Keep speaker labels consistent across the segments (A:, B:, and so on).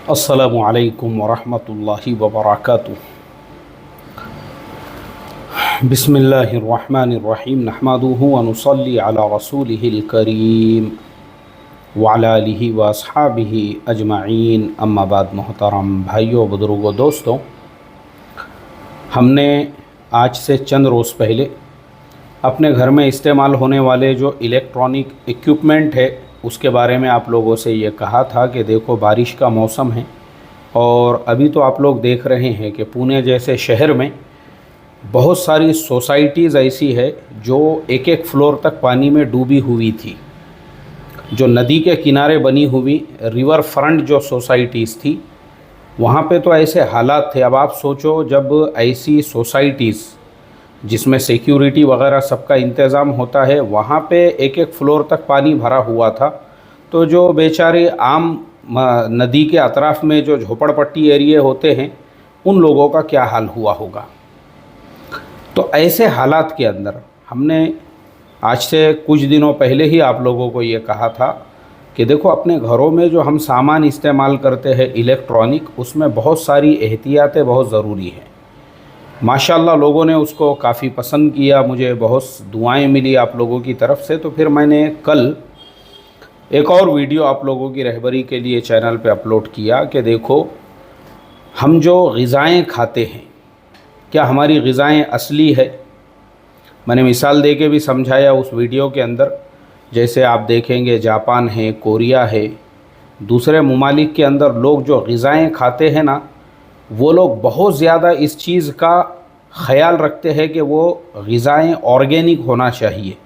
A: अस्सलामु अलैकुम वरहमतुल्लाहि वबरकातुहू। बिस्मिल्लाहिर्रहमानिर्रहीम नहमदुहु व नुसल्ली अला रसूलिहिल करीम व अला आलिहि व अस्हाबिहि अजमाइन, अम्मा बाद। मोहतरम भाइयों, बुजुर्गों, दोस्तों, हमने आज से चंद रोज़ पहले अपने घर में इस्तेमाल होने वाले जो इलेक्ट्रॉनिक इक्विपमेंट है उसके बारे में आप लोगों से ये कहा था कि देखो, बारिश का मौसम है और अभी तो आप लोग देख रहे हैं कि पुणे जैसे शहर में बहुत सारी सोसाइटीज़ ऐसी है जो एक एक फ्लोर तक पानी में डूबी हुई थी। जो नदी के किनारे बनी हुई रिवर फ्रंट जो सोसाइटीज़ थी, वहाँ पे तो ऐसे हालात थे। अब आप सोचो, जब ऐसी सोसाइटीज़ जिसमें सिक्योरिटी वगैरह सबका इंतज़ाम होता है, वहाँ पे एक एक फ्लोर तक पानी भरा हुआ था, तो जो बेचारे आम नदी के अतराफ़ में जो झोपड़पट्टी एरिए होते हैं, उन लोगों का क्या हाल हुआ होगा। तो ऐसे हालात के अंदर हमने आज से कुछ दिनों पहले ही आप लोगों को ये कहा था कि देखो, अपने घरों में जो हम सामान इस्तेमाल करते हैं इलेक्ट्रॉनिक, उसमें बहुत सारी एहतियातें बहुत ज़रूरी हैं। माशाल्लाह लोगों ने उसको काफ़ी पसंद किया, मुझे बहुत दुआएं मिली आप लोगों की तरफ से। तो फिर मैंने कल एक और वीडियो आप लोगों की रहबरी के लिए चैनल पे अपलोड किया कि देखो, हम जो ग़िज़ाएँ खाते हैं, क्या हमारी ग़िज़ाएँ असली है। मैंने मिसाल दे के भी समझाया उस वीडियो के अंदर। जैसे आप देखेंगे, जापान है, कोरिया है, दूसरे ममालिक के अंदर लोग जो ग़िज़ाएँ खाते हैं ना, वो लोग बहुत ज़्यादा इस चीज़ का ख़याल रखते हैं कि वो ग़िज़ाएँ ऑर्गेनिक होना चाहिए।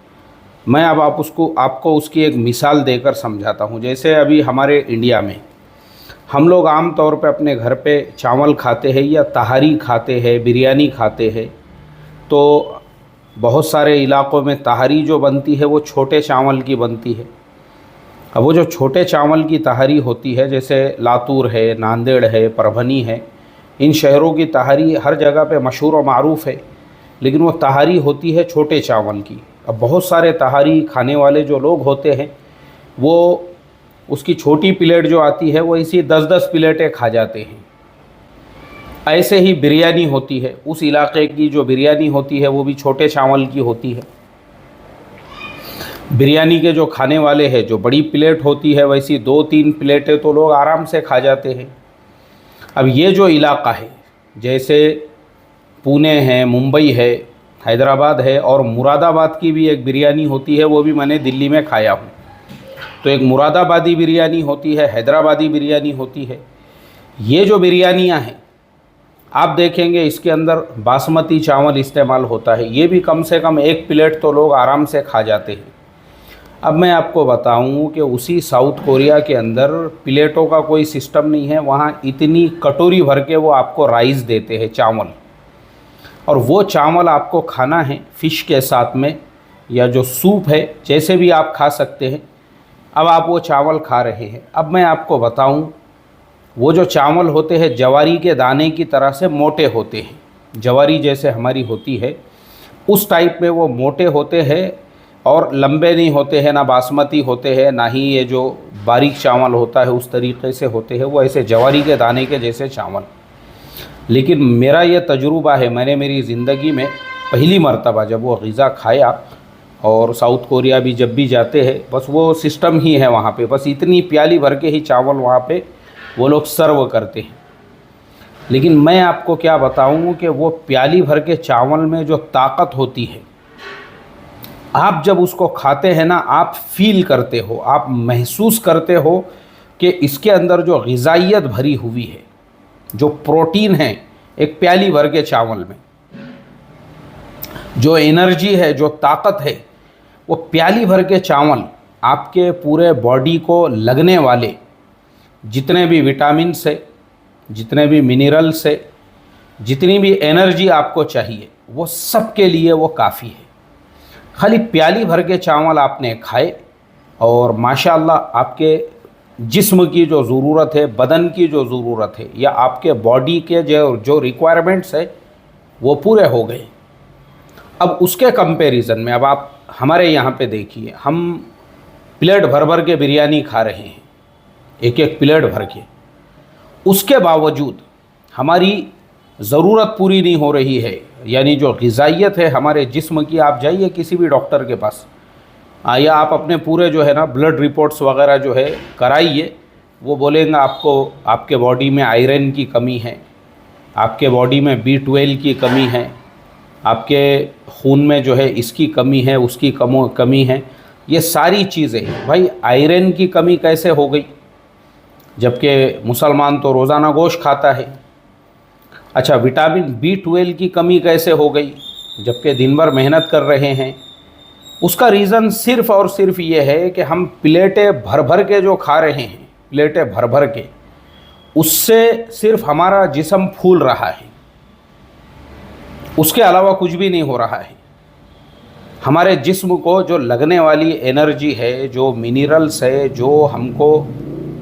A: मैं अब आपको उसकी एक मिसाल देकर समझाता हूँ। जैसे अभी हमारे इंडिया में हम लोग आम तौर पे अपने घर पे चावल खाते हैं या तहारी खाते हैं, बिरयानी खाते हैं। तो बहुत सारे इलाक़ों में तहारी जो बनती है वो छोटे चावल की बनती है। अब वो जो छोटे चावल की तहारी होती है, जैसे लातूर है, नांदेड़ है, परभनी है, इन शहरों की तहारी हर जगह पे मशहूर और मारूफ़ है, लेकिन वो तहारी होती है छोटे चावल की। अब बहुत सारे तहारी खाने वाले जो लोग होते हैं, वो उसकी छोटी प्लेट जो आती है वो इसी 10-10 प्लेटें खा जाते हैं। ऐसे ही बिरयानी होती है, उस इलाके की जो बिरयानी होती है वो भी छोटे चावल की होती है। बिरयानी के जो खाने वाले हैं, जो बड़ी प्लेट होती है, वैसी 2-3 प्लेटें तो लोग आराम से खा जाते हैं। अब ये जो इलाक़ा है, जैसे पुणे है, मुंबई है, हैदराबाद है, और मुरादाबाद की भी एक बिरयानी होती है, वो भी मैंने दिल्ली में खाया हूँ। तो एक मुरादाबादी बिरयानी होती है, हैदराबादी बिरयानी होती है। ये जो बिरयानियाँ हैं, आप देखेंगे इसके अंदर बासमती चावल इस्तेमाल होता है। ये भी कम से कम एक प्लेट तो लोग आराम से खा जाते हैं। अब मैं आपको बताऊं कि उसी साउथ कोरिया के अंदर प्लेटों का कोई सिस्टम नहीं है। वहाँ इतनी कटोरी भर के वो आपको राइस देते हैं, चावल, और वो चावल आपको खाना है फ़िश के साथ में, या जो सूप है, जैसे भी आप खा सकते हैं। अब आप वो चावल खा रहे हैं। अब मैं आपको बताऊं, वो जो चावल होते हैं जवारी के दाने की तरह से मोटे होते हैं। जवारी जैसे हमारी होती है उस टाइप में वो मोटे होते हैं, और लंबे नहीं होते हैं, ना बासमती होते हैं, ना ही ये जो बारीक चावल होता है उस तरीके से होते हैं। वो ऐसे जवारी के दाने के जैसे चावल। लेकिन मेरा ये तजुर्बा है, मैंने मेरी ज़िंदगी में पहली मर्तबा जब वो ग़िज़ा खाया, और साउथ कोरिया भी जब भी जाते हैं, बस वो सिस्टम ही है वहाँ पे, बस इतनी प्याली भर के ही चावल वहाँ पे वो लोग सर्व करते हैं। लेकिन मैं आपको क्या बताऊँ कि वो प्याली भर के चावल में जो ताकत होती है, आप जब उसको खाते हैं ना, आप फील करते हो, आप महसूस करते हो कि इसके अंदर जो ग़िज़ाइयत भरी हुई है, जो प्रोटीन है एक प्याली भर के चावल में, जो एनर्जी है, जो ताकत है, वो प्याली भर के चावल आपके पूरे बॉडी को लगने वाले जितने भी विटामिन्स है, जितने भी मिनरल्स है, जितनी भी एनर्जी आपको चाहिए, वो सब के लिए वो काफ़ी है। खाली प्याली भर के चावल आपने खाए, और माशाअल्लाह आपके जिस्म की जो ज़रूरत है, बदन की जो ज़रूरत है, या आपके बॉडी के जो रिक्वायरमेंट्स है, वो पूरे हो गए। अब उसके कंपैरिजन में अब आप हमारे यहाँ पे देखिए, हम प्लेट भर भर के बिरयानी खा रहे हैं, एक एक प्लेट भर के, उसके बावजूद हमारी ज़रूरत पूरी नहीं हो रही है, यानी जो ग़िज़ाइयत है हमारे जिस्म की, आप जाइए किसी भी डॉक्टर के पास या आप अपने पूरे जो है ना ब्लड रिपोर्ट्स वगैरह जो है कराइए, वो बोलेंगे आपको आपके बॉडी में आयरन की कमी है, आपके बॉडी में B12 की कमी है, आपके खून में जो है इसकी कमी है, उसकी कमी है। ये सारी चीज़ें, भाई आयरन की कमी कैसे हो गई जबकि मुसलमान तो रोज़ाना गोश्त खाता है। अच्छा, विटामिन B12 की कमी कैसे हो गई जबकि दिन भर मेहनत कर रहे हैं। उसका रीज़न सिर्फ़ और सिर्फ ये है कि हम प्लेटें भर भर के जो खा रहे हैं, प्लेटें भर भर के, उससे सिर्फ हमारा जिस्म फूल रहा है, उसके अलावा कुछ भी नहीं हो रहा है। हमारे जिस्म को जो लगने वाली एनर्जी है, जो मिनरल्स है, जो हमको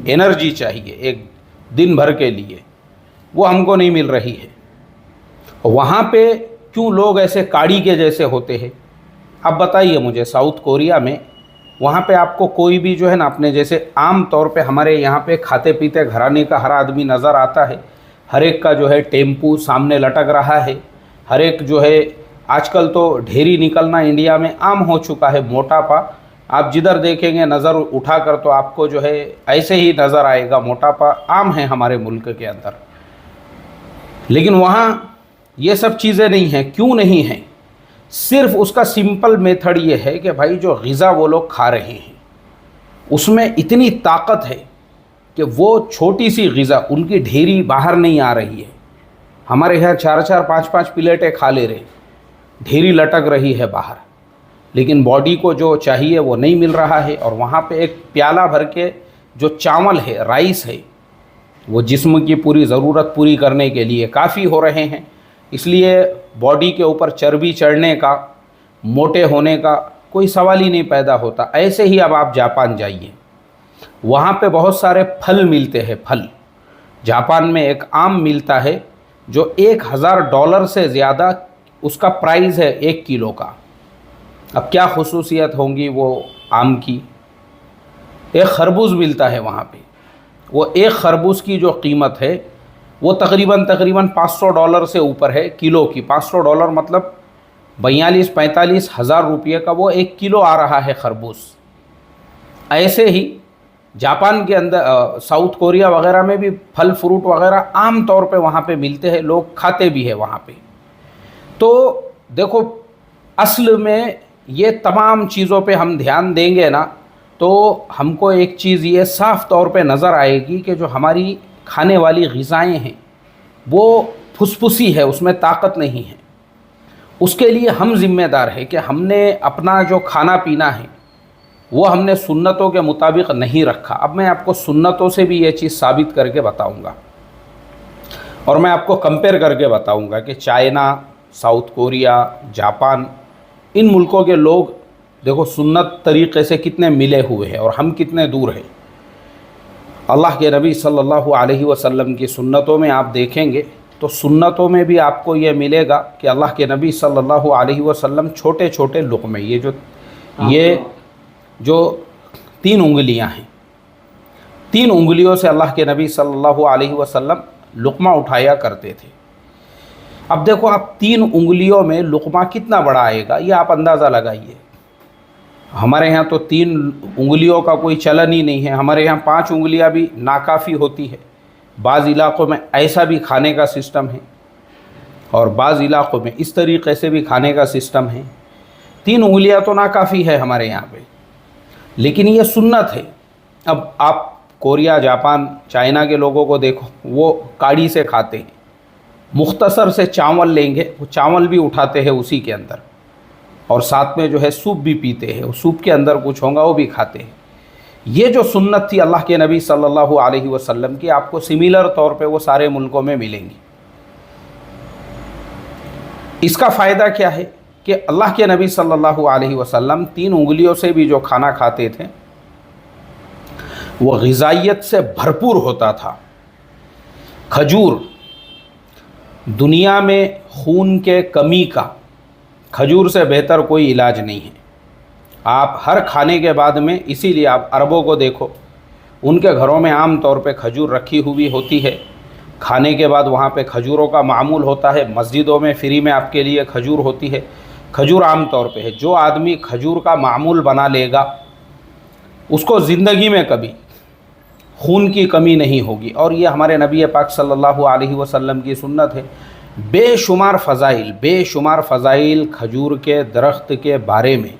A: एनर्जी चाहिए एक दिन भर के लिए, वो हमको नहीं मिल रही है। वहाँ पे क्यों लोग ऐसे काड़ी के जैसे होते हैं? अब बताइए मुझे, साउथ कोरिया में वहाँ पे आपको कोई भी जो है ना, अपने जैसे आम तौर पे हमारे यहाँ पे खाते पीते घराने का हर आदमी नज़र आता है, हर एक का जो है टेम्पू सामने लटक रहा है, हर एक जो है आजकल तो ढेरी निकलना इंडिया में आम हो चुका है, मोटापा। आप जिधर देखेंगे नज़र उठाकर तो आपको जो है ऐसे ही नज़र आएगा, मोटापा आम है हमारे मुल्क के अंदर। लेकिन वहाँ ये सब चीज़ें नहीं हैं। क्यों नहीं हैं? सिर्फ उसका सिंपल मेथड ये है कि भाई जो ग़िज़ा वो लोग खा रहे हैं उसमें इतनी ताकत है कि वो छोटी सी ग़िज़ा, उनकी ढेरी बाहर नहीं आ रही है। हमारे यहाँ 4-4 5-5 प्लेटें खा ले रहे, ढेरी लटक रही है बाहर, लेकिन बॉडी को जो चाहिए वो नहीं मिल रहा है। और वहाँ पे एक प्याला भर के जो चावल है, राइस है, वो जिस्म की पूरी ज़रूरत पूरी करने के लिए काफ़ी हो रहे हैं। इसलिए बॉडी के ऊपर चर्बी चढ़ने का, मोटे होने का कोई सवाल ही नहीं पैदा होता। ऐसे ही अब आप जापान जाइए, वहाँ पे बहुत सारे फल मिलते हैं। फल जापान में एक आम मिलता है जो $1000 से ज़्यादा उसका प्राइस है 1 किलो का। अब क्या खुसूसियत होंगी वो आम की। एक खरबूज मिलता है वहाँ पे, वो एक खरबूज की जो कीमत है वो तकरीबन $500 से ऊपर है किलो की। $500 मतलब 42-45 हज़ार रुपये का वो 1 किलो आ रहा है खरबूज। ऐसे ही जापान के अंदर, साउथ कोरिया वगैरह में भी फल फ्रूट वगैरह आम तौर पे वहाँ पे मिलते हैं, लोग खाते भी है वहाँ पे। तो देखो, असल में ये तमाम चीज़ों पे हम ध्यान देंगे ना, तो हमको एक चीज़ ये साफ़ तौर पे नज़र आएगी कि जो हमारी खाने वाली ग़िज़ाएँ हैं वो फुसफुसी है, उसमें ताकत नहीं है। उसके लिए हम ज़िम्मेदार हैं कि हमने अपना जो खाना पीना है वो हमने सुन्नतों के मुताबिक नहीं रखा। अब मैं आपको सुन्नतों से भी ये चीज़ साबित करके बताऊंगा, और मैं आपको कंपेयर करके बताऊंगा कि चाइना, साउथ कोरिया, जापान, इन मुल्कों के लोग देखो सुन्नत तरीक़े से कितने मिले हुए हैं और हम कितने दूर हैं। अल्लाह के नबी सल्लल्लाहु अलैहि वसल्लम की सुन्नतों में आप देखेंगे तो सुन्नतों में भी आपको ये मिलेगा कि अल्लाह के नबी सल्लल्लाहु अलैहि वसल्लम छोटे छोटे लुक़मे, ये जो 3 उंगलियां हैं, 3 उंगलियों से अल्लाह के नबी सल्लल्लाहु अलैहि वसल्लम लुक़मा उठाया करते थे। अब देखो, आप 3 उंगलियों में लुक़मा कितना बड़ा आएगा ये आप अंदाज़ा लगाइए। हमारे यहाँ तो 3 उंगलियों का कोई चलन ही नहीं है। हमारे यहाँ 5 उंगलियाँ भी नाकाफ़ी होती है। बाज़ इलाक़ों में ऐसा भी खाने का सिस्टम है और बाज़ इलाक़ों में इस तरीक़े से भी खाने का सिस्टम है। 3 उंगलियाँ तो नाकाफ़ी है हमारे यहाँ पे, लेकिन ये सुन्नत है। अब आप कोरिया, जापान, चाइना के लोगों को देखो, वो काड़ी से खाते हैं, मुख्तसर से चावल लेंगे, वो चावल भी उठाते हैं उसी के अंदर, और साथ में जो है सूप भी पीते हैं, सूप के अंदर कुछ होगा वो भी खाते हैं। ये जो सुन्नत थी अल्लाह के नबी सल्लल्लाहु अलैहि वसल्लम की, आपको सिमिलर तौर पे वो सारे मुल्कों में मिलेंगी। इसका फ़ायदा क्या है कि अल्लाह के नबी सल्लल्लाहु अलैहि वसल्लम 3 उंगलियों से भी जो खाना खाते थे वो ग़िज़ाइयत से भरपूर होता था। खजूर, दुनिया में खून के कमी का खजूर से बेहतर कोई इलाज नहीं है। आप हर खाने के बाद में, इसीलिए आप अरबों को देखो, उनके घरों में आम तौर पे खजूर रखी हुई होती है खाने के बाद वहाँ पे खजूरों का मामूल होता है, मस्जिदों में फ्री में आपके लिए खजूर होती है। खजूर आम तौर पे है, जो आदमी खजूर का मामूल बना लेगा उसको ज़िंदगी में कभी खून की कमी नहीं होगी। और ये हमारे नबी पाक सल्लल्लाहु अलैहि वसल्लम की सुन्नत है। बेशुमार फ़ज़ाइल खजूर के दरख्त के बारे में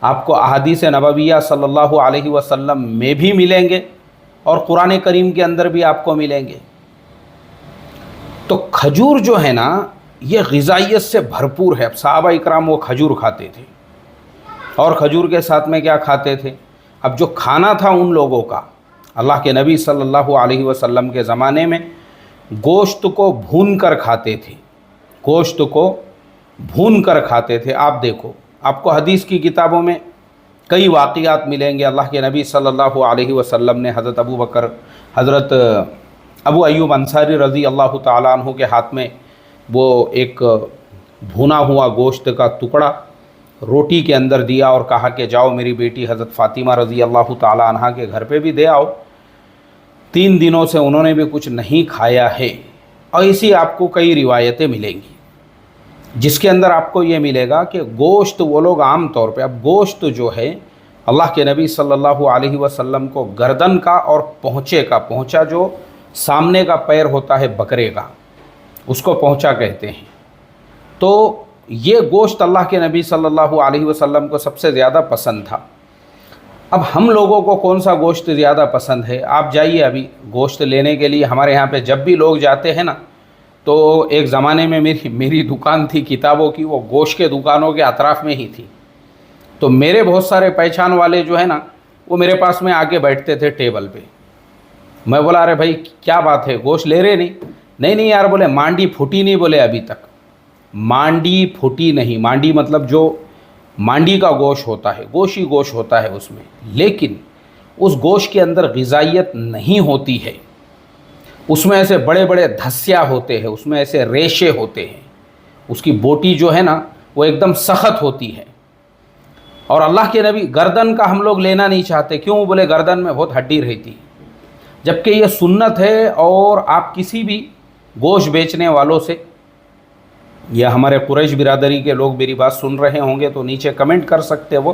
A: आपको अहादीस नबविया सल्लल्लाहु अलैहि वसल्लम में भी मिलेंगे और कुरान करीम के अंदर भी आपको मिलेंगे। तो खजूर जो है ना, ये ग़िज़ाइयत से भरपूर है। अब सहाबा इकराम वो खजूर खाते थे, और खजूर के साथ में क्या खाते थे? अब जो खाना था उन लोगों का, अल्लाह के नबी सल्लल्लाहु अलैहि वसल्लम के ज़माने में गोश्त को भून कर खाते थे, गोश्त को भून कर खाते थे। आप देखो, आपको हदीस की किताबों में कई वाक़ियात मिलेंगे। अल्लाह के नबी सल्लल्लाहु अलैहि वसल्लम ने हज़रत अबू अय्यूब अंसारी रज़ी अल्लाह ताला अन्हु के हाथ में वो एक भुना हुआ गोश्त का टुकड़ा रोटी के अंदर दिया और कहा कि जाओ मेरी बेटी हज़रत फ़ातिमा रज़ी अल्लाह ताला अन्हा के घर पे भी दे आओ। 3 दिनों से उन्होंने भी कुछ नहीं खाया है। और ऐसी आपको कई रिवायतें मिलेंगी जिसके अंदर आपको ये मिलेगा कि गोश्त वो लोग आम तौर पे, अब गोश्त जो है अल्लाह के नबी सल्लल्लाहु अलैहि वसल्लम को गर्दन का और पहुँचा जो सामने का पैर होता है बकरे का, उसको पहुँचा कहते हैं। तो ये गोश्त अल्लाह के नबी सल्लल्लाहु अलैहि वसल्लम को सबसे ज़्यादा पसंद था। अब हम लोगों को कौन सा गोश्त ज़्यादा पसंद है? आप जाइए अभी गोश्त लेने के लिए, हमारे यहाँ पे जब भी लोग जाते हैं ना, तो एक ज़माने में मेरी दुकान थी किताबों की, वो गोश्त के दुकानों के अतराफ़ में ही थी। तो मेरे बहुत सारे पहचान वाले जो है ना, वो मेरे पास में आके बैठते थे टेबल पे। मैं बोला अरे भाई क्या बात है, गोश्त ले रहे नहीं यार, बोले मांडी फूटी नहीं, बोले अभी तक मांडी फूटी नहीं। मांडी मतलब जो मांडी का गोश्त होता है, गोश्त ही गोश्त होता है उसमें, लेकिन उस गोश्त के अंदर ग़िज़ाइयत नहीं होती है। उसमें ऐसे बड़े बड़े धस्या होते हैं, उसमें ऐसे रेशे होते हैं, उसकी बोटी जो है ना वो एकदम सख्त होती है। और अल्लाह के नबी गर्दन का हम लोग लेना नहीं चाहते, क्यों? बोले गर्दन में बहुत हड्डी रहती है, जबकि ये सुन्नत है। और आप किसी भी गोश्त बेचने वालों से, या हमारे कुरैश बिरादरी के लोग मेरी बात सुन रहे होंगे तो नीचे कमेंट कर सकते हो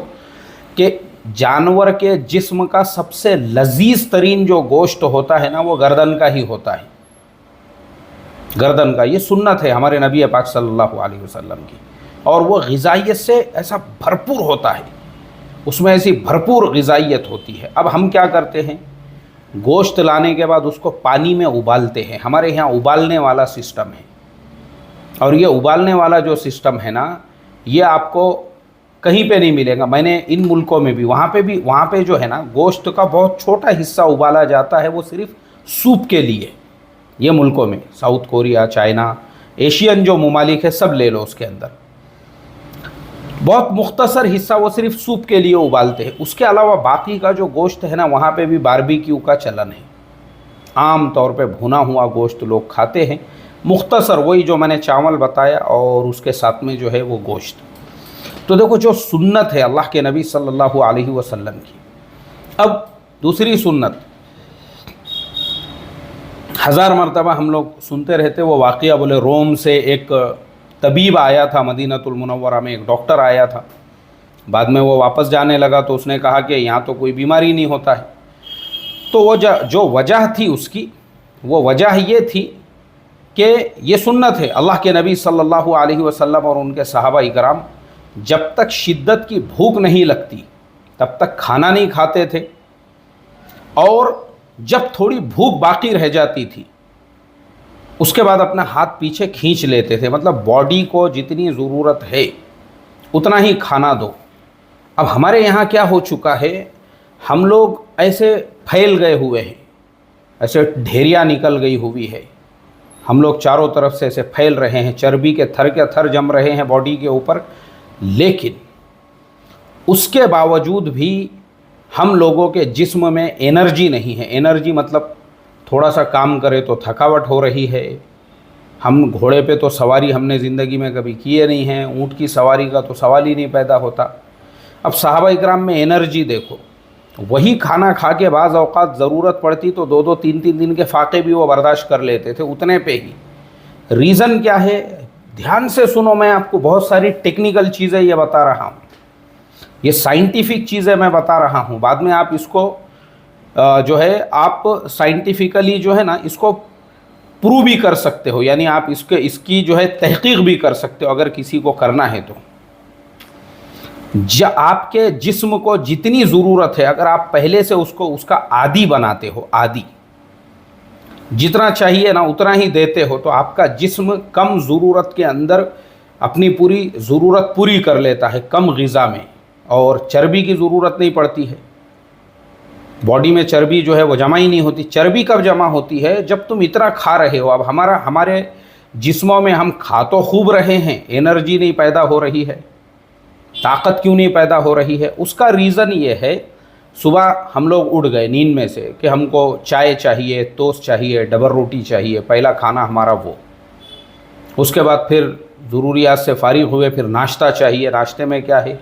A: कि जानवर के जिस्म का सबसे लजीज तरीन जो गोश्त होता है ना, वो गर्दन का ही होता है, गर्दन का। ये सुन्नत है हमारे नबी पाक सल्लल्लाहु अलैहि वसल्लम की। और वो ग़िज़ाइयत से ऐसा भरपूर होता है, उसमें ऐसी भरपूर ग़िज़ाइयत होती है। अब हम क्या करते हैं, गोश्त लाने के बाद उसको पानी में उबालते हैं। हमारे यहाँ उबालने वाला सिस्टम है, और ये उबालने वाला जो सिस्टम है ना, ये आपको कहीं पे नहीं मिलेगा। मैंने इन मुल्कों में भी, वहाँ पे जो है ना, गोश्त का बहुत छोटा हिस्सा उबाला जाता है, वो सिर्फ सूप के लिए। ये मुल्कों में साउथ कोरिया, चाइना, एशियन जो ममालिक है सब ले लो, उसके अंदर बहुत मुख्तसर हिस्सा वो सिर्फ सूप के लिए उबालते हैं। उसके अलावा बाकी का जो गोश्त है ना, वहाँ पे भी बारबेक्यू का चलन है। आम तौर पे भुना हुआ गोश्त लोग खाते हैं, मुख्तसर, वही जो मैंने चावल बताया और उसके साथ में जो है वो गोश्त। तो देखो, जो सुन्नत है अल्लाह के नबी सल्लल्लाहु अलैहि वसल्लम की। अब दूसरी सुन्नत, 1000 मरतबा हम लोग सुनते रहते वो वाक़या, बोले रोम से एक तबीब आया था मदीनतुल मुनव्वरा में, एक डॉक्टर आया था। बाद में वो वापस जाने लगा तो उसने कहा कि यहाँ तो कोई बीमारी नहीं होता है। तो वो जो वजह थी उसकी, वो वजह ये थी कि ये सुन्नत है अल्लाह के नबी सल्लल्लाहु अलैहि वसल्लम और उनके सहाबा इकराम जब तक शिद्दत की भूख नहीं लगती तब तक खाना नहीं खाते थे, और जब थोड़ी भूख बाकी रह जाती थी उसके बाद अपना हाथ पीछे खींच लेते थे। मतलब बॉडी को जितनी ज़रूरत है उतना ही खाना दो। अब हमारे यहाँ क्या हो चुका है, हम लोग ऐसे फैल गए हुए हैं, ऐसे ढेरियाँ निकल गई हुई है, हम लोग चारों तरफ से ऐसे फैल रहे हैं, चर्बी के थर जम रहे हैं बॉडी के ऊपर। लेकिन उसके बावजूद भी हम लोगों के जिस्म में एनर्जी नहीं है। एनर्जी मतलब थोड़ा सा काम करे तो थकावट हो रही है। हम घोड़े पे तो सवारी हमने ज़िंदगी में कभी किए नहीं है, ऊँट की सवारी का तो सवाल ही नहीं पैदा होता। अब सहाबा इकराम में एनर्जी देखो, वही खाना खा के बाज़ औक़ात ज़रूरत पड़ती तो 2-2 3-3 दिन के फाके भी वो बर्दाश्त कर लेते थे उतने पे ही। रीज़न क्या है, ध्यान से सुनो, मैं आपको बहुत सारी टेक्निकल चीज़ें ये बता रहा हूँ, ये साइंटिफिक चीज़ें मैं बता रहा हूँ। बाद में आप इसको जो है आप साइंटिफिकली जो है ना इसको प्रूव भी कर सकते हो, यानी आप इसकी जो है तहकीक भी कर सकते हो अगर किसी को करना है तो। आपके जिस्म को जितनी ज़रूरत है अगर आप पहले से उसका आदी बनाते हो, आदी जितना चाहिए ना उतना ही देते हो, तो आपका जिस्म कम ज़रूरत के अंदर अपनी पूरी ज़रूरत पूरी कर लेता है कम ग़िज़ा में, और चर्बी की ज़रूरत नहीं पड़ती है। बॉडी में चर्बी जो है वो जमा ही नहीं होती। चर्बी कब जमा होती है, जब तुम इतना खा रहे हो। अब हमारे जिस्मों में हम खा तो खूब रहे हैं, एनर्जी नहीं पैदा हो रही है, ताकत क्यों नहीं पैदा हो रही है? उसका रीज़न ये है, सुबह हम लोग उठ गए नींद में से कि हमको चाय चाहिए, टोस्ट चाहिए, डबल रोटी चाहिए, पहला खाना हमारा वो। उसके बाद फिर ज़रूरियात से फारिग हुए, फिर नाश्ता चाहिए। नाश्ते में क्या है,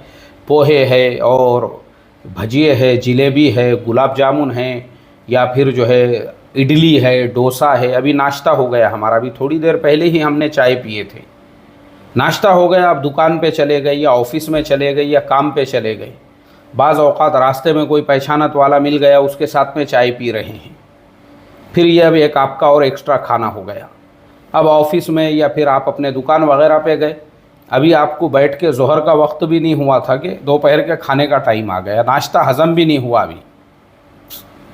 A: पोहे है और भजिए है, जिलेबी है, गुलाब जामुन है, या फिर जो है इडली है, डोसा है। अभी नाश्ता हो गया हमारा, अभी थोड़ी देर पहले ही हमने चाय पिए थे। नाश्ता हो गया, अब दुकान पे चले गए या ऑफिस में चले गए या काम पे चले गए। बाज़ औक़ात रास्ते में कोई पहचानत वाला मिल गया, उसके साथ में चाय पी रहे हैं। फिर यह अब एक आपका और एक्स्ट्रा खाना हो गया। अब ऑफिस में या फिर आप अपने दुकान वगैरह पे गए, अभी आपको बैठ के ज़ोहर का वक्त भी नहीं हुआ था कि दोपहर के खाने का टाइम आ गया। नाश्ता हज़म भी नहीं हुआ, अभी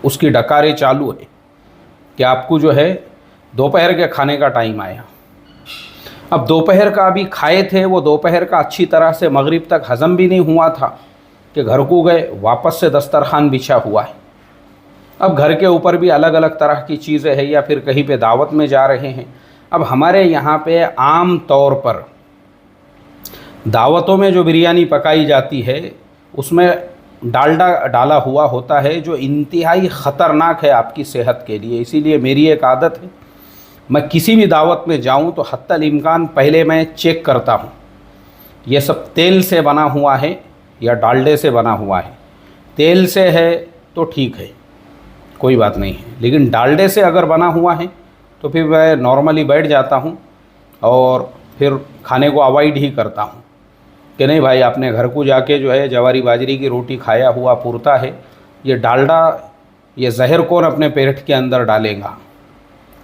A: उसकी डकारें चालू है कि आपको जो है दोपहर के खाने का टाइम आया। अब दोपहर का अभी खाए थे, वो दोपहर का अच्छी तरह से मगरिब तक हज़म भी नहीं हुआ था कि घर को गए, वापस से दस्तरखान बिछा हुआ है। अब घर के ऊपर भी अलग अलग तरह की चीज़ें हैं, या फिर कहीं पे दावत में जा रहे हैं। अब हमारे यहाँ पे आम तौर पर दावतों में जो बिरयानी पकाई जाती है उसमें डालडा डाला हुआ होता है, जो इंतहाई ख़तरनाक है आपकी सेहत के लिए। इसीलिए मेरी एक आदत है, मैं किसी भी दावत में जाऊं तो हत्तल इम्कान पहले मैं चेक करता हूं ये सब तेल से बना हुआ है या डालडे से बना हुआ है। तेल से है तो ठीक है, कोई बात नहीं है, लेकिन डालडे से अगर बना हुआ है तो फिर मैं नॉर्मली बैठ जाता हूं और फिर खाने को अवॉइड ही करता हूं कि नहीं भाई, अपने घर को जाके जो है जवारी बाजरी की रोटी खाया हुआ पुरता है। ये डालडा, ये जहर कौन अपने पेट के अंदर डालेगा?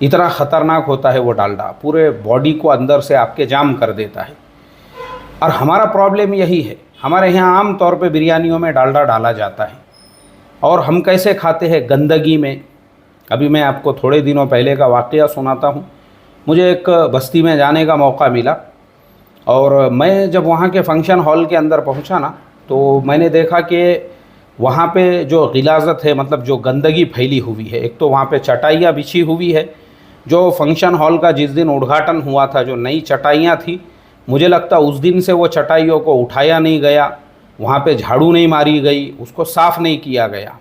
A: इतना ख़तरनाक होता है वो डालडा, पूरे बॉडी को अंदर से आपके जाम कर देता है। और हमारा प्रॉब्लम यही है, हमारे यहाँ आम तौर पे बिरयानियों में डालडा डाला जाता है, और हम कैसे खाते हैं? गंदगी में। अभी मैं आपको थोड़े दिनों पहले का वाक़या सुनाता हूँ। मुझे एक बस्ती में जाने का मौका मिला, और मैं जब वहाँ के फंक्शन हॉल के अंदर पहुँचा ना, तो मैंने देखा कि वहाँ पे जो गिलाज़त है, मतलब जो गंदगी फैली हुई है। एक तो वहाँ पे चटाइयाँ बिछी हुई है, जो फंक्शन हॉल का जिस दिन उद्घाटन हुआ था, जो नई चटाइयाँ थी, मुझे लगता उस दिन से वो चटाइयों को उठाया नहीं गया, वहाँ पे झाड़ू नहीं मारी गई, उसको साफ़ नहीं किया गया।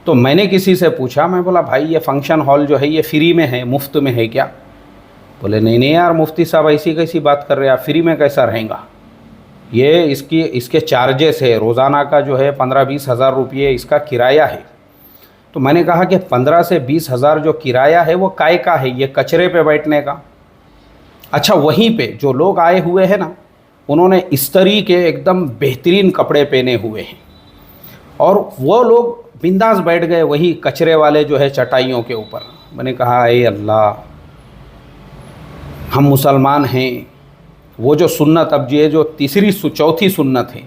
A: तो मैंने किसी से पूछा, मैं बोला भाई ये फंक्शन हॉल जो है ये फ्री में है, मुफ्त में है क्या? बोले नहीं नहीं यार मुफ्ती साहब, ऐसी कैसी बात कर रहे हैं आप, फ्री में कैसा रहेगा? ये इसके चार्जेस है, रोज़ाना का जो है 15-20 हज़ार रुपये इसका किराया है। तो मैंने कहा कि 15 से 20 हज़ार जो किराया है वो काय का है? ये कचरे पे बैठने का। अच्छा, वहीं पे जो लोग आए हुए हैं ना, उन्होंने इस्त्री के एकदम बेहतरीन कपड़े पहने हुए हैं, और वो लोग बिंदास बैठ गए वही कचरे वाले जो है चटाइयों के ऊपर। मैंने कहा ए अल्लाह, हम मुसलमान हैं। वो जो सुन्नत, अब ये जो चौथी सुन्नत है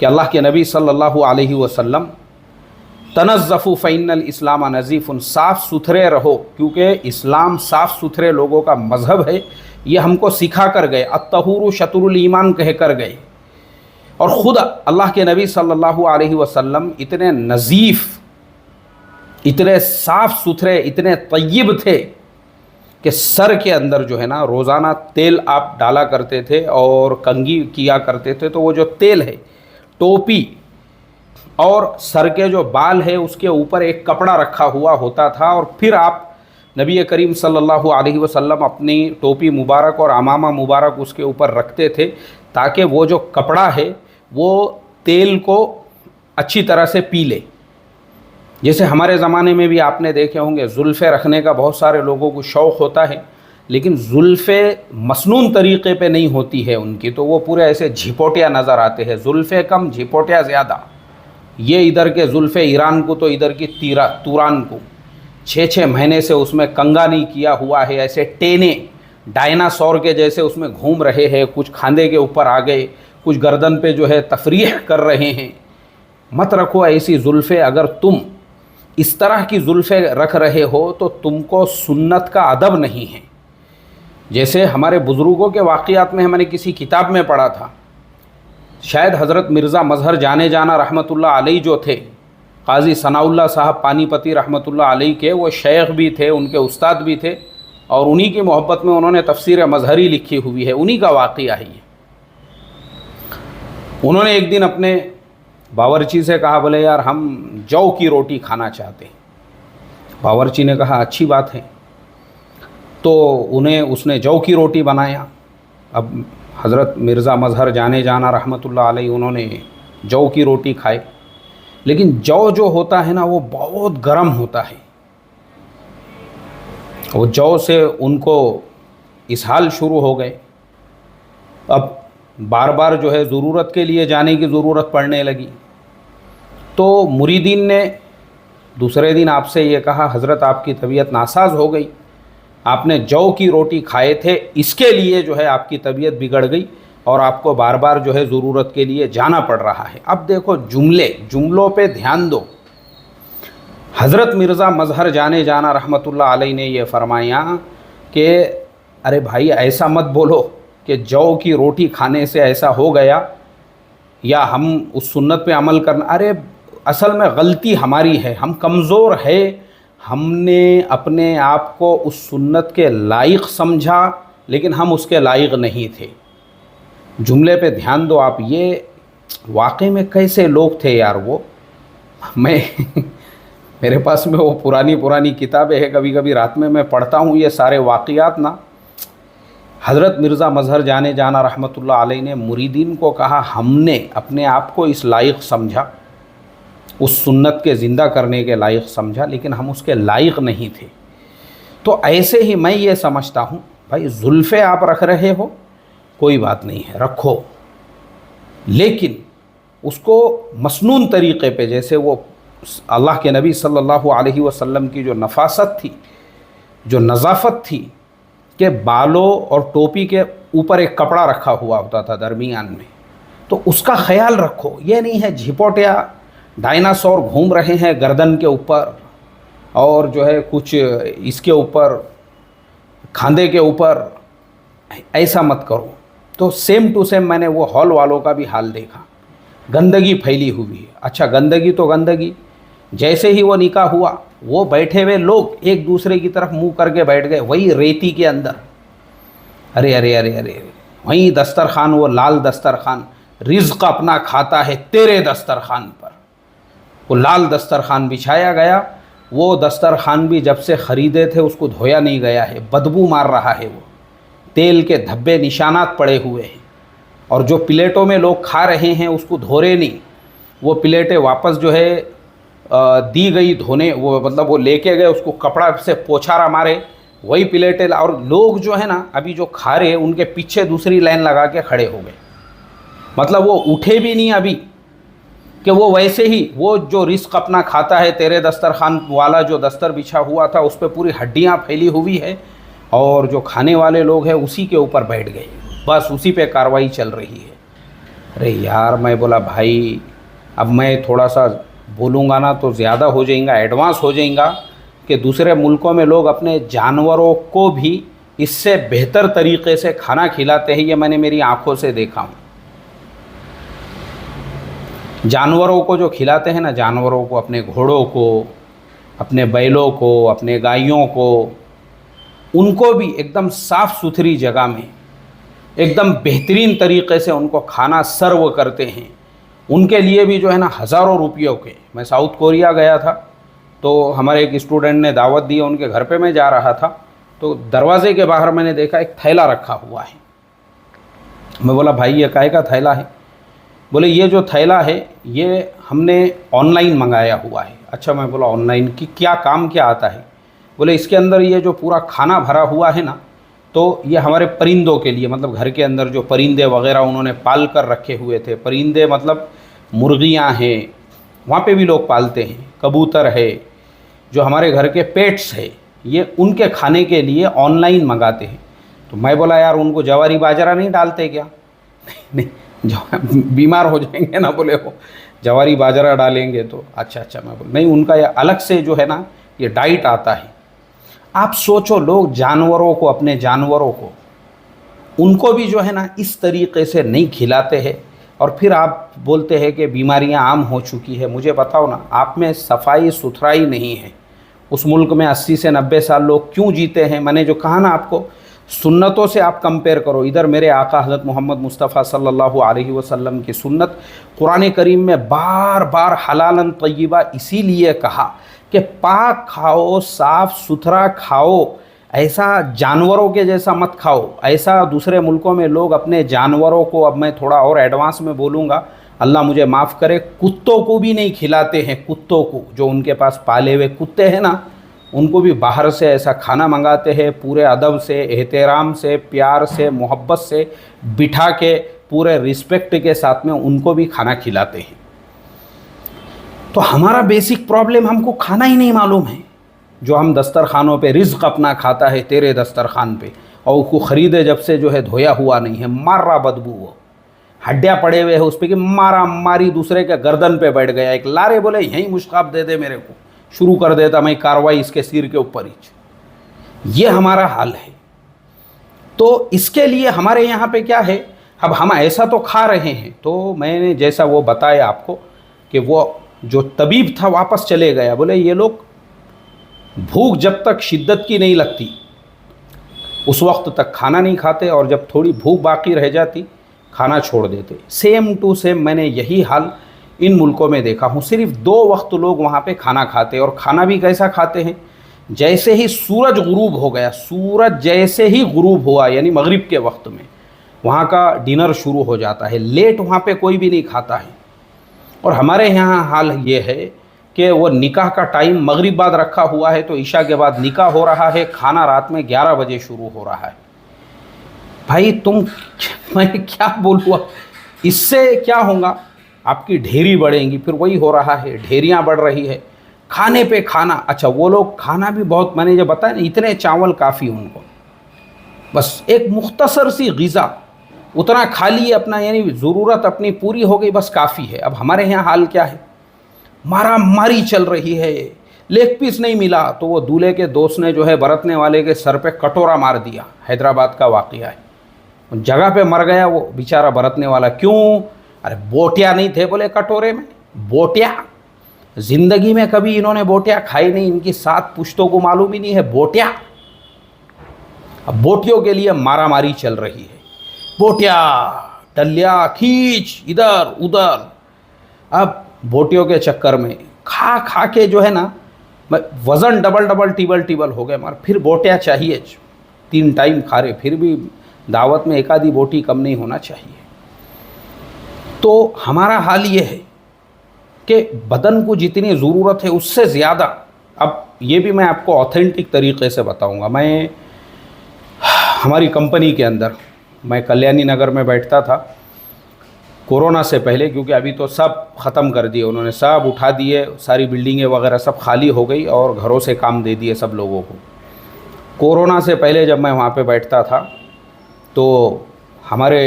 A: कि अल्लाह के नबी सल्लल्लाहु अलैहि वसल्लम तनज़्ज़फ़ू फ़इन्नल इस्लाम नज़ीफ़ुन, साफ़ सुथरे रहो, क्योंकि इस्लाम साफ़ सुथरे लोगों का मज़हब है। ये हमको सिखा कर गए, अत्तहूरु शतरुल ईमान कह कर गए। और ख़ुद अल्लाह के नबी सल्लल्लाहु अलैहि वसल्लम इतने नज़ीफ़, इतने साफ़ सुथरे, इतने तय्यब थे कि सर के अंदर जो है ना रोज़ाना तेल आप डाला करते थे और कंघी किया करते थे। तो वो जो तेल है, टोपी और सर के जो बाल है उसके ऊपर एक कपड़ा रखा हुआ होता था, और फिर आप नबी करीम सल्लल्लाहु अलैहि वसल्लम अपनी टोपी मुबारक और अमामा मुबारक उसके ऊपर रखते थे, ताकि वो जो कपड़ा है वो तेल को अच्छी तरह से पी ले। जैसे हमारे ज़माने में भी आपने देखे होंगे जुल्फ़े रखने का बहुत सारे लोगों को शौक़ होता है, लेकिन जुल्फ़े मसनून तरीक़े पे नहीं होती है उनकी, तो वो पूरे ऐसे झिपोटिया नज़र आते हैं। जुल्फ़े कम, झिपोटिया ज़्यादा। ये इधर के जुल्फ़े ईरान को तो इधर की तुरान को 6-6 महीने से उसमें कंगा नहीं किया हुआ है, ऐसे टेने डायनासोर के जैसे उसमें घूम रहे हैं, कुछ खांदे के ऊपर आ गए, कुछ गर्दन पे जो है तफरीह कर रहे हैं। मत रखो ऐसी जुल्फ़े। अगर तुम इस तरह की जुल्फ़े रख रहे हो तो तुमको सुन्नत का अदब नहीं है। जैसे हमारे बुज़ुर्गों के वाक़ियात में मैंने किसी किताब में पढ़ा था, शायद हज़रत मिर्ज़ा मज़हर जाने जाना रहमतुल्लाह अलैह जो थे, काज़ी सनाउल्लाह साहब पानीपती रहमतुल्लाह अलैह के वो शेख भी थे, उनके उस्ताद भी थे, और उन्हीं की मोहब्बत में उन्होंने तफसीर मज़हरी लिखी हुई है, उन्हीं का वाक़िया है ये। उन्होंने एक दिन अपने बावर्ची से कहा, बोले यार हम जौ की रोटी खाना चाहते हैं। बावर्ची ने कहा अच्छी बात है। तो उसने जौ की रोटी बनाया। अब हज़रत मिर्ज़ा मज़हर जाने जाना रहमतुल्लाह अलैह उन्होंने जौ की रोटी खाई, लेकिन जौ जो होता है ना वो बहुत गर्म होता है। वो जौ से उनको इसहाल शुरू हो गए। अब बार बार जो है ज़रूरत के लिए जाने की ज़रूरत पड़ने लगी। तो मुरीदीन ने दूसरे दिन आपसे ये कहा, हज़रत आपकी तबीयत नासाज हो गई, आपने जौ की रोटी खाए थे, इसके लिए जो है आपकी तबीयत बिगड़ गई और आपको बार बार जो है ज़रूरत के लिए जाना पड़ रहा है। अब देखो जुमलों पे ध्यान दो। हज़रत मिर्ज़ा मज़हर जाने जाना रहमतुल्लाह अलैह ने ये फरमाया कि अरे भाई ऐसा मत बोलो कि जौ की रोटी खाने से ऐसा हो गया या हम उस सुन्नत पे अमल करना। अरे असल में गलती हमारी है, हम कमज़ोर है, हमने अपने आप को उस सुन्नत के लायक समझा, लेकिन हम उसके लायक नहीं थे। जुमले पे ध्यान दो आप। ये वाकई में कैसे लोग थे यार वो। मैं मेरे पास में वो पुरानी किताबें हैं, कभी कभी रात में मैं पढ़ता हूँ ये सारे वाक़ियात ना। हज़रत मिर्ज़ा मज़हर जाने जाना रहमतुल्लाह अलैह ने मुरीदीन को कहा, हमने अपने आप को इस लायक समझा, उस सुन्नत के ज़िंदा करने के लायक समझा, लेकिन हम उसके लायक नहीं थे। तो ऐसे ही मैं ये समझता हूँ भाई, जुल्फ़े आप रख रहे हो कोई बात नहीं है, रखो, लेकिन उसको मसनून तरीक़े पे, जैसे वो अल्लाह के नबी सल्लल्लाहु अलैहि वसल्लम की जो नफ़ासत थी, जो नज़ाफ़त थी कि बालों और टोपी के ऊपर एक कपड़ा रखा हुआ होता था दरमियान में, तो उसका ख्याल रखो। ये नहीं है झिपोटिया डायनासोर घूम रहे हैं गर्दन के ऊपर और जो है कुछ इसके ऊपर खांदे के ऊपर, ऐसा मत करो। तो सेम टू सेम मैंने वो हॉल वालों का भी हाल देखा, गंदगी फैली हुई है। अच्छा गंदगी तो गंदगी, जैसे ही वो निकाह हुआ वो बैठे हुए लोग एक दूसरे की तरफ मुंह करके बैठ गए, वही रेती के अंदर। अरे अरे अरे अरे, वहीं दस्तरखान, वो लाल दस्तरखान, रिज़्क़ अपना खाता है तेरे दस्तरखान पर। वो लाल दस्तरखान बिछाया गया, वो दस्तरखान भी जब से ख़रीदे थे उसको धोया नहीं गया है, बदबू मार रहा है, वो तेल के धब्बे निशानात पड़े हुए हैं। और जो प्लेटों में लोग खा रहे हैं उसको धो रहे नहीं, वो प्लेटें वापस जो है दी गई धोने, वो मतलब वो लेके गए, उसको कपड़ा से पोछारा मारे, वही प्लेटें। और लोग जो है ना अभी जो खा रहे उनके पीछे दूसरी लाइन लगा के खड़े हो गए, मतलब वो उठे भी नहीं अभी, कि वो वैसे ही वो जो रिस्क अपना खाता है तेरे दस्तरखान वाला जो दस्तर बिछा हुआ था उस पर पूरी हड्डियाँ फैली हुई है, और जो खाने वाले लोग हैं उसी के ऊपर बैठ गए, बस उसी पे कार्रवाई चल रही है। अरे यार, मैं बोला भाई अब मैं थोड़ा सा बोलूँगा ना तो ज़्यादा हो जाएगा, एडवांस हो जाएगा, कि दूसरे मुल्कों में लोग अपने जानवरों को भी इससे बेहतर तरीक़े से खाना खिलाते हैं। ये मैंने मेरी आँखों से देखा हूँ। जानवरों को जो खिलाते हैं ना, जानवरों को, अपने घोड़ों को, अपने बैलों को, अपने गायों को, उनको भी एकदम साफ़ सुथरी जगह में एकदम बेहतरीन तरीक़े से उनको खाना सर्व करते हैं। उनके लिए भी जो है ना हज़ारों रुपयों के। मैं साउथ कोरिया गया था, तो हमारे एक स्टूडेंट ने दावत दी, उनके घर पे मैं जा रहा था, तो दरवाज़े के बाहर मैंने देखा एक थैला रखा हुआ है। मैं बोला भाई ये काहे का थैला है? बोले ये जो थैला है ये हमने ऑनलाइन मंगाया हुआ है। अच्छा, मैं बोला ऑनलाइन की क्या काम क्या आता है? बोले इसके अंदर ये जो पूरा खाना भरा हुआ है ना, तो ये हमारे परिंदों के लिए, मतलब घर के अंदर जो परिंदे वगैरह उन्होंने पाल कर रखे हुए थे, परिंदे मतलब मुर्गियाँ हैं, वहाँ पे भी लोग पालते हैं, कबूतर है, जो हमारे घर के पेट्स है, ये उनके खाने के लिए ऑनलाइन मंगाते हैं। तो मैं बोला यार उनको जवारी बाजरा नहीं डालते क्या? नहीं, बीमार हो जाएंगे ना, बोले वो जवारी बाजरा डालेंगे तो। अच्छा, मैं बोला नहीं, उनका ये अलग से जो है ना ये डाइट आता है। आप सोचो, लोग जानवरों को, अपने जानवरों को, उनको भी जो है ना इस तरीक़े से नहीं खिलाते हैं, और फिर आप बोलते हैं कि बीमारियां आम हो चुकी है। मुझे बताओ ना, आप में सफाई सुथराई नहीं है। उस मुल्क में 80 से 90 साल लोग क्यों जीते हैं? मैंने जो कहा ना आपको, सुन्नतों से आप कंपेयर करो। इधर मेरे आका हज़रत मोहम्मद मुस्तफ़ा सल्लल्लाहु अलैहि वसल्लम की सुन्नत, कुरान करीम में बार बार हलालन तय्यबा इसीलिए कहा कि पाक खाओ, साफ़ सुथरा खाओ, ऐसा जानवरों के जैसा मत खाओ। ऐसा दूसरे मुल्कों में लोग अपने जानवरों को, अब मैं थोड़ा और एडवांस में बोलूँगा, अल्लाह मुझे माफ़ करे, कुत्तों को भी नहीं खिलाते हैं। कुत्तों को, जो उनके पास पाले हुए कुत्ते हैं ना, उनको भी बाहर से ऐसा खाना मंगाते हैं, पूरे अदब से, एहतराम से, प्यार से, मोहब्बत से बिठा के, पूरे रिस्पेक्ट के साथ में उनको भी खाना खिलाते हैं। तो हमारा बेसिक प्रॉब्लम, हमको खाना ही नहीं मालूम है। जो हम दस्तरखानों पे रिज़्क़ अपना खाता है तेरे दस्तरखान पे, और उसको ख़रीदे जब से जो है धोया हुआ नहीं है, मारा बदबू, वो हड्डियाँ पड़े हुए है उस पर कि मारा मारी दूसरे के गर्दन पे बैठ गया। एक लारे बोले यहीं मुश्काब दे दे मेरे को, शुरू कर देता मैं कार्रवाई इसके सिर के ऊपर ही। ये हमारा हाल है। तो इसके लिए हमारे यहाँ पे क्या है, अब हम ऐसा तो खा रहे हैं। तो मैंने जैसा वो बताया आपको कि वो जो तबीब था वापस चले गया। बोले ये लोग भूख जब तक शिद्दत की नहीं लगती उस वक्त तक खाना नहीं खाते, और जब थोड़ी भूख बाकी रह जाती खाना छोड़ देते। सेम टू सेम मैंने यही हाल इन मुल्कों में देखा हूँ। सिर्फ 2 वक्त लोग वहाँ पे खाना खाते, और खाना भी कैसा खाते हैं, जैसे ही सूरज गुरूब हो गया, सूरज जैसे ही गुरूब हुआ यानी मगरिब के वक्त में वहाँ का डिनर शुरू हो जाता है। लेट वहाँ पे कोई भी नहीं खाता है। और हमारे यहाँ हाल ये है कि वो निकाह का टाइम मगरिब बाद रखा हुआ है, तो ईशा के बाद निकाह हो रहा है, खाना रात में 11 बजे शुरू हो रहा है। भाई मैं क्या बोलूँ, इससे क्या होगा, आपकी ढेरी बढ़ेंगी। फिर वही हो रहा है, ढेरियाँ बढ़ रही है, खाने पे खाना। अच्छा, वो लोग खाना भी बहुत, मैंने जो बताया ना, इतने चावल काफ़ी उनको, बस एक मुख्तसर सी ग़िज़ा उतना खा लिए अपना, यानी ज़रूरत अपनी पूरी हो गई, बस काफ़ी है। अब हमारे यहाँ हाल क्या है, मारा मारी चल रही है। लेग पीस नहीं मिला तो वो दूल्हे के दोस्त ने जो है बरतने वाले के सर पे कटोरा मार दिया। हैदराबाद का वाक़या है, जगह पे मर गया वो बेचारा बरतने वाला। क्यों? अरे बोटियाँ नहीं थे बोले कटोरे में। बोटियाँ, ज़िंदगी में कभी इन्होंने बोटियाँ खाई नहीं, इनकी 7 पुश्तों को मालूम ही नहीं है बोटियाँ। अब बोटियों के लिए मारा मारी चल रही है। बोटियाँ टलिया खींच इधर उधर। अब बोटियों के चक्कर में खा खा के जो है ना वज़न डबल टिबल हो गए, मगर फिर बोटियाँ चाहिए। 3 टाइम खा रहे, फिर भी दावत में एक आधी बोटी कम नहीं होना चाहिए। तो हमारा हाल ये है कि बदन को जितनी ज़रूरत है उससे ज़्यादा, अब ये भी मैं आपको ऑथेंटिक तरीक़े से बताऊंगा। मैं हमारी कंपनी के अंदर, मैं कल्याणी नगर में बैठता था कोरोना से पहले, क्योंकि अभी तो सब ख़त्म कर दिए उन्होंने, सब उठा दिए, सारी बिल्डिंगें वगैरह सब खाली हो गई और घरों से काम दे दिए सब लोगों को। कोरोना से पहले जब मैं वहाँ पे बैठता था तो हमारे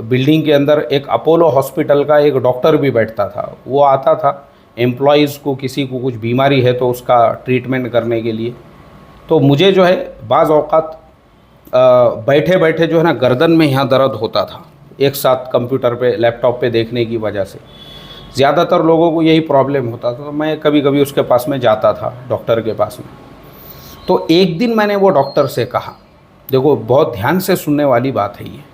A: बिल्डिंग के अंदर एक अपोलो हॉस्पिटल का एक डॉक्टर भी बैठता था। वो आता था एम्प्लॉइज़ को, किसी को कुछ बीमारी है तो उसका ट्रीटमेंट करने के लिए। तो मुझे जो है बाज़ औक़ात बैठे बैठे जो है ना गर्दन में यहाँ दर्द होता था, एक साथ कंप्यूटर पे लैपटॉप पे देखने की वजह से। ज़्यादातर लोगों को यही प्रॉब्लम होता था, तो मैं कभी कभी उसके पास में जाता था, डॉक्टर के पास में। तो एक दिन मैंने वो डॉक्टर से कहा, देखो बहुत ध्यान से सुनने वाली बात है ये।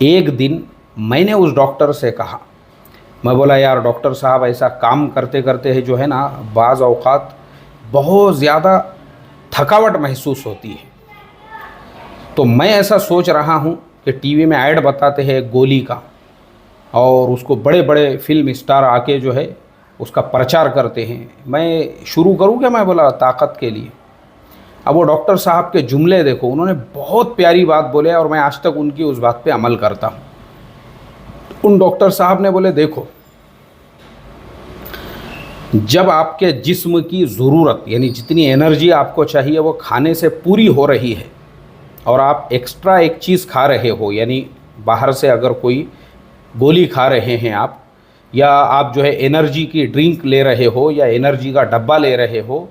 A: एक दिन मैंने उस डॉक्टर से कहा, मैं बोला यार डॉक्टर साहब ऐसा काम करते करते है जो है ना बाज़ औक़ात बहुत ज़्यादा थकावट महसूस होती है। तो मैं ऐसा सोच रहा हूँ कि टीवी में ऐड बताते हैं गोली का, और उसको बड़े बड़े फिल्म स्टार आके जो है उसका प्रचार करते हैं। मैं शुरू करूँ क्या? मैं बोला ताकत के लिए। अब वो डॉक्टर साहब के जुमले देखो, उन्होंने बहुत प्यारी बात बोले और मैं आज तक उनकी उस बात पे अमल करता हूँ। उन डॉक्टर साहब ने बोले देखो, जब आपके जिस्म की ज़रूरत यानी जितनी एनर्जी आपको चाहिए वो खाने से पूरी हो रही है और आप एक्स्ट्रा एक चीज़ खा रहे हो, यानी बाहर से अगर कोई गोली खा रहे हैं आप, या आप जो है एनर्जी की ड्रिंक ले रहे हो या एनर्जी का डब्बा ले रहे हो,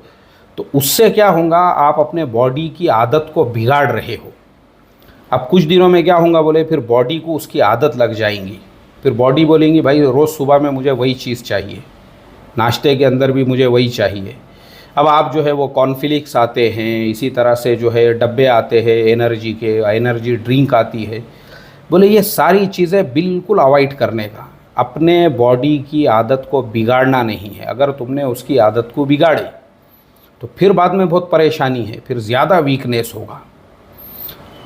A: तो उससे क्या होगा, आप अपने बॉडी की आदत को बिगाड़ रहे हो। अब कुछ दिनों में क्या होगा बोले, फिर बॉडी को उसकी आदत लग जाएंगी, फिर बॉडी बोलेंगी भाई रोज़ सुबह में मुझे वही चीज़ चाहिए, नाश्ते के अंदर भी मुझे वही चाहिए। अब आप जो है वो कॉर्नफ्लेक्स आते हैं, इसी तरह से जो है डब्बे आते हैं एनर्जी के, एनर्जी ड्रिंक आती है। बोले ये सारी चीज़ें बिल्कुल अवॉइड करने का, अपने बॉडी की आदत को बिगाड़ना नहीं है। अगर तुमने उसकी आदत को बिगाड़े तो फिर बाद में बहुत परेशानी है, फिर ज़्यादा वीकनेस होगा।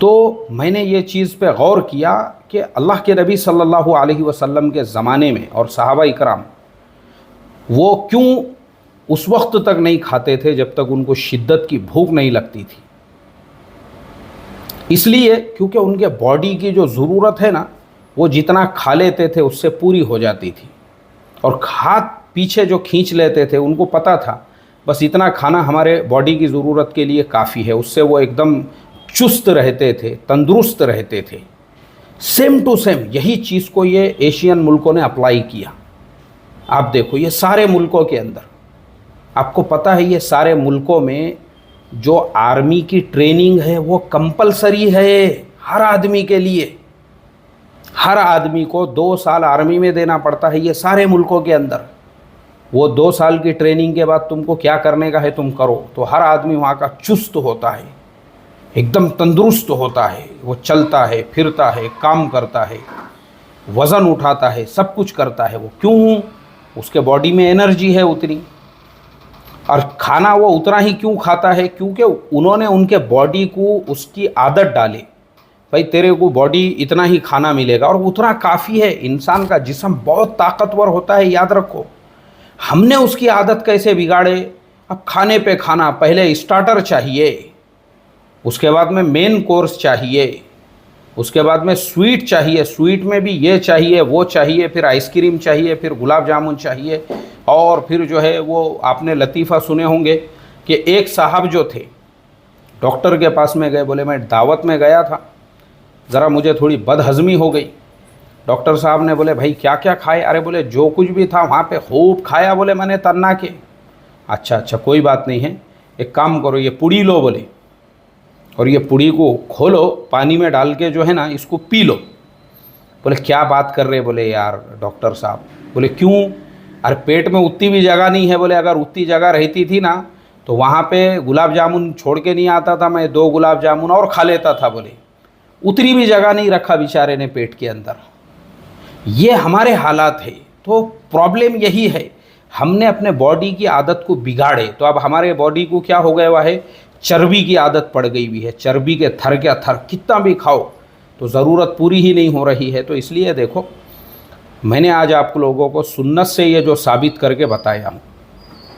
A: तो मैंने ये चीज़ पे गौर किया कि अल्लाह के नबी सल्लल्लाहु अलैहि वसल्लम के ज़माने में और सहाबा इकराम वो क्यों उस वक्त तक नहीं खाते थे जब तक उनको शिद्दत की भूख नहीं लगती थी। इसलिए क्योंकि उनके बॉडी की जो ज़रूरत है ना, वो जितना खा लेते थे उससे पूरी हो जाती थी, और हाथ पीछे जो खींच लेते थे उनको पता था बस इतना खाना हमारे बॉडी की ज़रूरत के लिए काफ़ी है। उससे वो एकदम चुस्त रहते थे, तंदुरुस्त रहते थे। सेम टू सेम यही चीज़ को ये एशियन मुल्कों ने अप्लाई किया। आप देखो ये सारे मुल्कों के अंदर, आपको पता है ये सारे मुल्कों में जो आर्मी की ट्रेनिंग है वो कंपलसरी है हर आदमी के लिए। हर आदमी को 2 साल आर्मी में देना पड़ता है ये सारे मुल्कों के अंदर। वो 2 साल की ट्रेनिंग के बाद तुमको क्या करने का है तुम करो। तो हर आदमी वहाँ का चुस्त होता है, एकदम तंदुरुस्त होता है, वो चलता है, फिरता है, काम करता है, वज़न उठाता है, सब कुछ करता है। वो क्यों? उसके बॉडी में एनर्जी है उतनी, और खाना वो उतना ही क्यों खाता है? क्योंकि उन्होंने उनके बॉडी को उसकी आदत डाली, भाई तेरे को बॉडी इतना ही खाना मिलेगा और उतना काफ़ी है। इंसान का जिस्म बहुत ताकतवर होता है, याद रखो। हमने उसकी आदत कैसे बिगाड़े? अब खाने पे खाना, पहले स्टार्टर चाहिए, उसके बाद में मेन कोर्स चाहिए, उसके बाद में स्वीट चाहिए, स्वीट में भी ये चाहिए वो चाहिए, फिर आइसक्रीम चाहिए, फिर गुलाब जामुन चाहिए, और फिर जो है वो आपने लतीफ़ा सुने होंगे कि एक साहब जो थे डॉक्टर के पास में गए, बोले मैं दावत में गया था, ज़रा मुझे थोड़ी बदहज़मी हो गई। डॉक्टर साहब ने बोले भाई क्या क्या खाए? अरे बोले जो कुछ भी था वहाँ पे खूब खाया, बोले मैंने तन्ना के। अच्छा कोई बात नहीं है, एक काम करो ये पुड़ी लो बोले, और ये पुड़ी को खोलो, पानी में डाल के जो है ना इसको पी लो। बोले क्या बात कर रहे? बोले यार डॉक्टर साहब। बोले क्यों? अरे पेट में उतनी भी जगह नहीं है। बोले अगर उतनी जगह रहती थी ना तो वहाँ पे गुलाब जामुन छोड़ के नहीं आता था, मैं 2 गुलाब जामुन और खा लेता था। बोले उतनी भी जगह नहीं रखा बेचारे ने पेट के अंदर। ये हमारे हालात है। तो प्रॉब्लम यही है, हमने अपने बॉडी की आदत को बिगाड़े, तो अब हमारे बॉडी को क्या हो गया हुआ है, चर्बी की आदत पड़ गई हुई है। चर्बी के थर क्या थर, कितना भी खाओ तो ज़रूरत पूरी ही नहीं हो रही है। तो इसलिए देखो मैंने आज आप लोगों को सुन्नत से ये जो साबित करके बताया हूँ,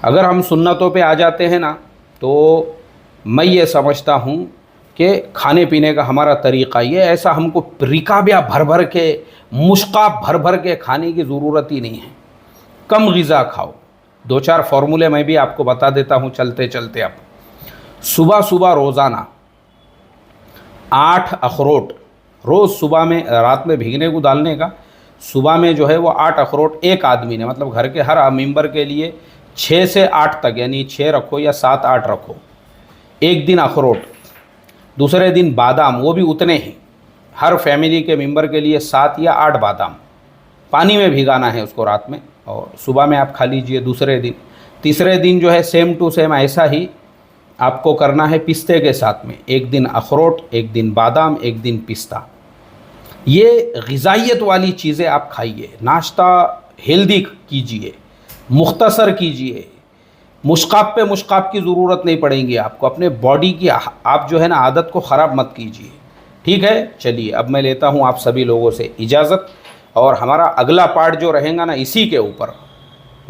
A: अगर हम सुन्नतों पे आ जाते हैं ना तो मैं ये समझता हूँ कि खाने पीने का हमारा तरीक़ा ये ऐसा, हमको रिकाबिया भर भर के, मुश्काब भर भर के खाने की ज़रूरत ही नहीं है। कम ग़िज़ा खाओ। 2-4 फार्मूले मैं भी आपको बता देता हूँ चलते चलते। अब सुबह सुबह रोज़ाना 8 अखरोट रोज़ सुबह में, रात में भीगने को डालने का, सुबह में जो है वो 8 अखरोट एक आदमी ने, मतलब घर के हर मेंबर के लिए 6 से 8 तक, यानी 6 रखो या 7-8 रखो। एक दिन अखरोट, दूसरे दिन बादाम, वो भी उतने ही, हर फैमिली के मेंबर के लिए 7 या 8 बादाम पानी में भिगाना है उसको रात में, और सुबह में आप खा लीजिए दूसरे दिन। तीसरे दिन जो है सेम टू सेम ऐसा ही आपको करना है पिस्ते के साथ में, एक दिन अखरोट, एक दिन बादाम, एक दिन पिस्ता। ये ग़िज़ाइयत वाली चीज़ें आप खाइए। नाश्ता हेल्दी कीजिए, मुख्तसर कीजिए, मुश्काब पे मुश्काब की ज़रूरत नहीं पड़ेगी आपको। अपने बॉडी की आप जो है ना आदत को ख़राब मत कीजिए, ठीक है। चलिए अब मैं लेता हूँ आप सभी लोगों से इजाज़त। और हमारा अगला पार्ट जो रहेगा ना इसी के ऊपर,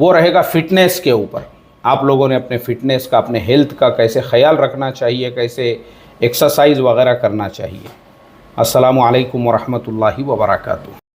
A: वो रहेगा फ़िटनेस के ऊपर। आप लोगों ने अपने फ़िटनेस का, अपने हेल्थ का कैसे ख्याल रखना चाहिए, कैसे एक्सरसाइज वगैरह करना चाहिए। अस्सलामु अलैकुम वरहमतुल्लाहि वबरकातुहू।